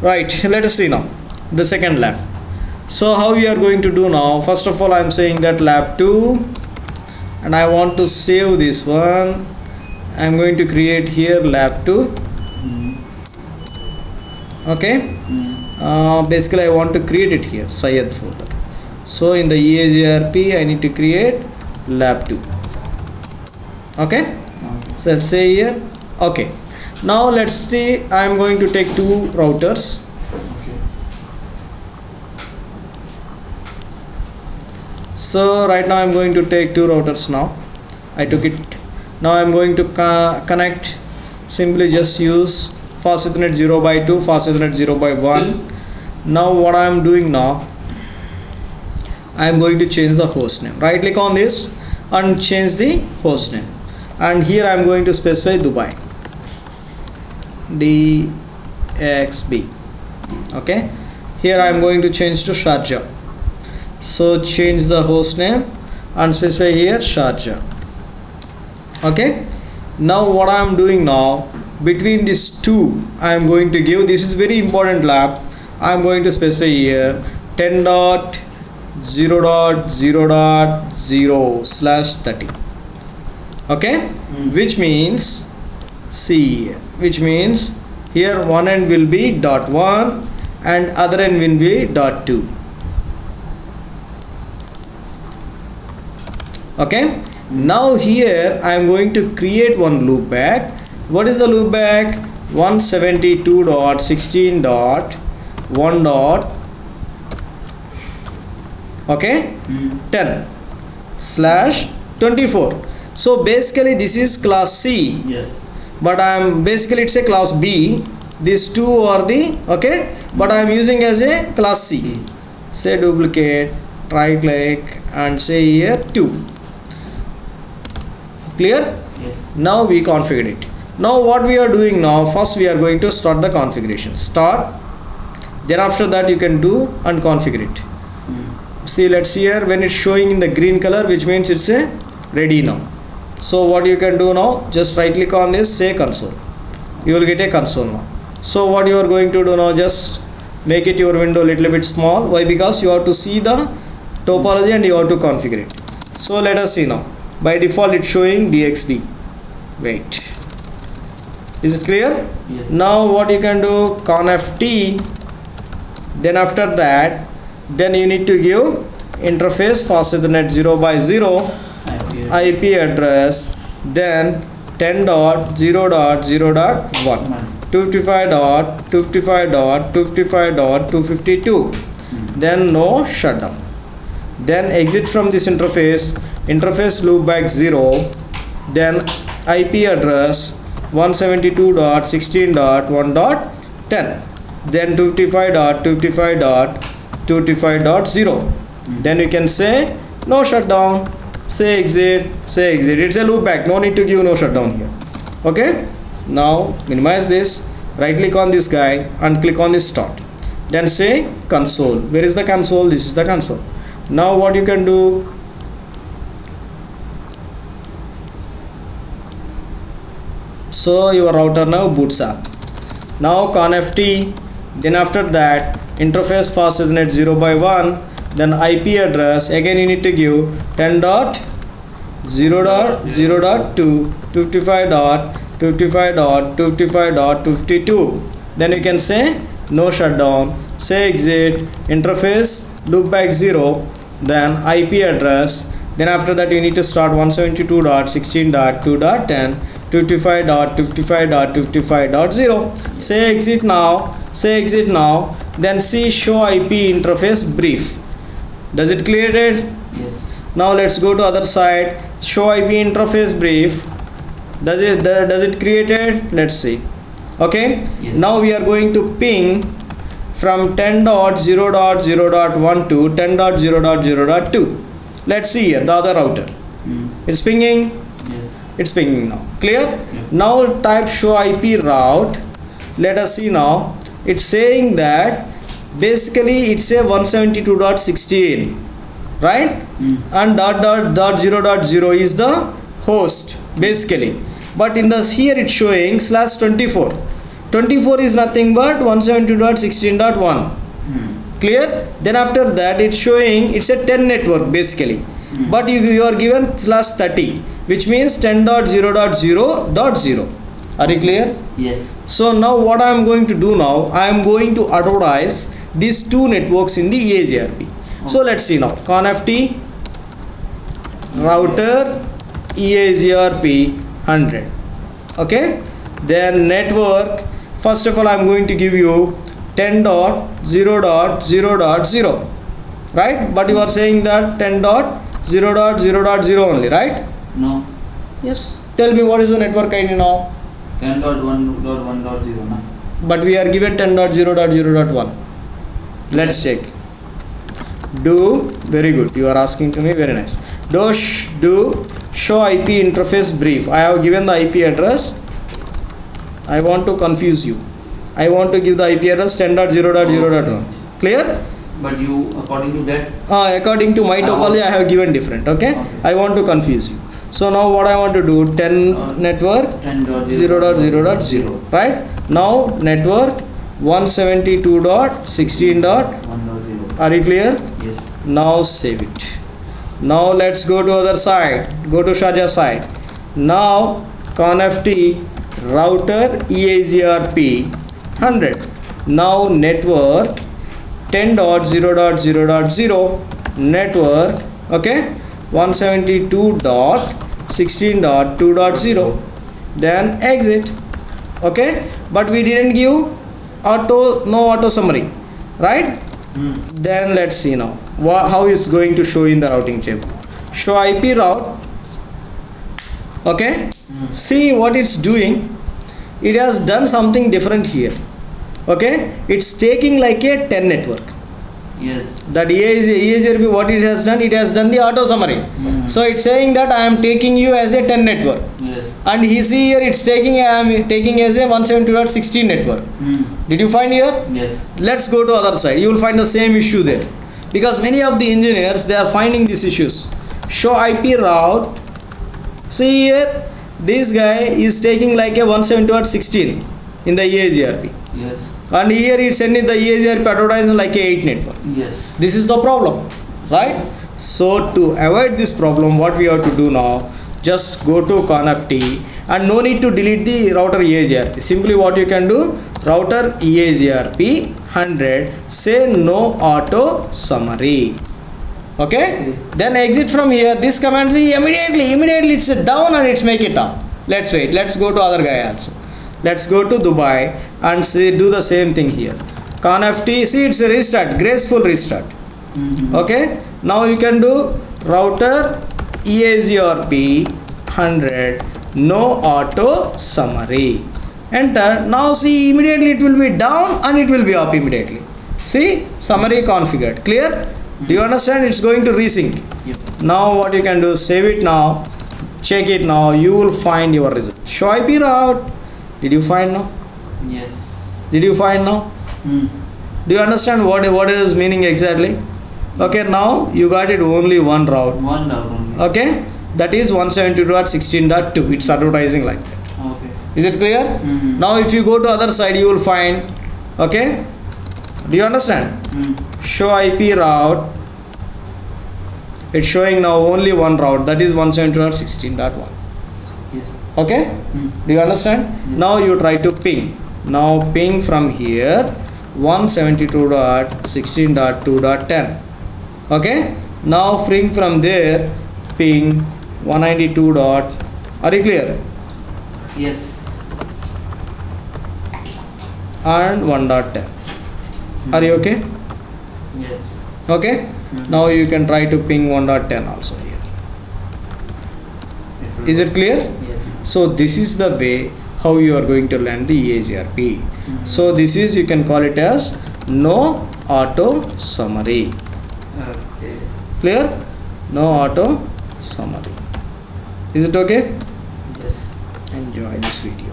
Right, let us see now the second lab. So how we are going to do now? First of all, I am saying that lab 2, and I want to save this one. I am going to create here lab 2. Okay. Basically I want to create it here, Syed folder. So in the EAGRP I need to create lab 2. Okay. So let's say here. Okay. Now let's see, I am going to take 2 routers. Okay. So right now I am going to take 2 routers now. I took it. Now I am going to connect. Simply just use fast Ethernet 0/2, fast Ethernet 0/1. Now what I am doing now, I am going to change the host name. Right click on this and change the host name. And here I am going to specify Dubai. DXB. Okay. Here I am going to change to Sharjah. So change the host name and specify here Sharjah. Okay. Now what I am doing now, between these two I am going to give, this is very important lab, I am going to specify here 10.0.0.0/30. Okay. Which means, see here, which means here one end will be .1 and other end will be .2. Okay. Now here I am going to create one loopback. What is the loopback? 172.16.1. Okay. 10/24. So basically this is class C. Yes. But I am basically, it's a class B. These two are the, okay, but I am using as a class C. Say duplicate, right click and say here 2. Clear? Yes. Now we configure it. Now what we are doing now, first we are going to start the configuration. Start. Then after that you can do and configure it. See, let's see here, when it's showing in the green color, which means it's a ready now. So what you can do now, just right click on this, say console. You will get a console now. So what you are going to do now, just make it your window a little bit small. Why? Because you have to see the topology and you have to configure it. So let us see now. By default it's showing DXB. Wait. Is it clear? Yes. Now what you can do, conft. Then after that, then you need to give interface fast Ethernet 0/0 IP address, then 10.0.0.1, 255.255.252, then no shutdown. Then exit from this interface loopback 0, then IP address 172.16.1.10, then 255.255.255.0. Then you can say no shutdown, say exit, say exit. It's a loopback, no need to give no shutdown here. Okay. Now minimize this, right click on this guy and click on this start. Then say console. Where is the console? This is the console. Now what you can do, so your router now boots up. Now conft, then after that interface fast Ethernet 0/1, then IP address, again you need to give 10.0.0.2, 255.255.255.252. Then you can say no shutdown, say exit, interface loopback 0, then IP address, then after that you need to start 172.16.2.10, 255.255.255.0. say exit now, say exit now, then see show IP interface brief. Does it clear it? Yes. Now let's go to other side, show IP interface brief. Does it create it? Let's see. Okay. Yes. Now we are going to ping from 10.0.0.1 to 10.0.0.2. Let's see here the other router. It's pinging. Yes. It's pinging now. Clear? Yeah. Now type show IP route. Let us see now. It's saying that basically it's a 172.16, right? And .0.0 is the host basically, but in the here it's showing /24. 24 is nothing but 172.16.1. Clear? Then after that it's showing it's a 10 network basically, but you are given /30, which means 10.0.0.0. Are you clear? Yes. So now what I am going to do now, I am going to advertise these two networks in the EAGRP. So let's see now. ConFT router EAGRP 100. Okay. Then network. First of all, I am going to give you 10.0.0.0, right? But you are saying that 10.0.0.0 only, right? No. Yes. Tell me what is the network ID now? 10.1.1.0 na? But we are given 10.0.0.1. Let's check. Do, very good, you are asking to me, very nice. Do show IP interface brief. I have given the IP address. I want to confuse you. I want to give the IP address 10.0.0.1. Clear? But you, according to that? According to my topology, I have given different. Okay? I want to confuse you. So now what I want to do, 10 network 0.0.0, right? Now network 172.16. Are you clear? Yes. Now save it. Now let's go to other side. Go to Sharjah side. Now ConFT router EAGRP 100. Now network 10.0.0.0 network, okay, 172.16.2.0. Then exit. Okay, but we didn't give no auto summary, right? Then let's see now how it's going to show in the routing table. Show IP route. Okay, see what it's doing. It has done something different here. Okay, it's taking like a 10 network. Yes. That EAGRP, what it has done the auto summary. So it's saying that I am taking you as a 10 network. Yes. And he see here it's taking I am taking as a 172.16 network. Did you find here? Yes. Let's go to other side. You will find the same issue there, because many of the engineers, they are finding these issues. Show IP route. See here, this guy is taking like a 172.16 in the EAGRP. Yes. And here it's sending the EAGRP advertisement like a 8 network. Yes. This is the problem, right? So to avoid this problem, what we have to do now, just go to ConFT and no need to delete the router EAGRP. Simply what you can do, router EAGRP 100, say no auto summary. Okay? Then exit from here. This command, see, immediately it's down and it's make it up. Let's wait. Let's go to other guy also. Let's go to Dubai and see, do the same thing here. ConFT, see, it's a restart, graceful restart. Okay, now you can do router EAGRP 100, no auto summary. Enter. Now see, immediately it will be down and it will be up immediately. See, summary configured. Clear? Do you understand? It's going to resync. Yep. Now what you can do, save it now, check it now, you will find your result. Show IP route. Did you find now? Yes. Did you find now? Do you understand what is meaning exactly? Okay, now you got it only one route. One route only. Okay, that is 172.16.2. It's advertising like that. Okay. Is it clear? Now if you go to other side, you will find. Okay, do you understand? Show IP route. It's showing now only one route, that is 172.16.1. Yes. Okay, do you understand? Now you try to ping. Now ping from here 172.16.2.10. Okay, now ping from there, ping 192. Are you clear? Yes. And 1.10. Are you okay? Yes. Okay, now you can try to ping 1.10 also here. Is it clear? Yes. So this is the way how you are going to learn the EAGRP. So this is, you can call it as no auto summary. Okay. Clear? No auto summary. Is it okay? Yes. Enjoy this video.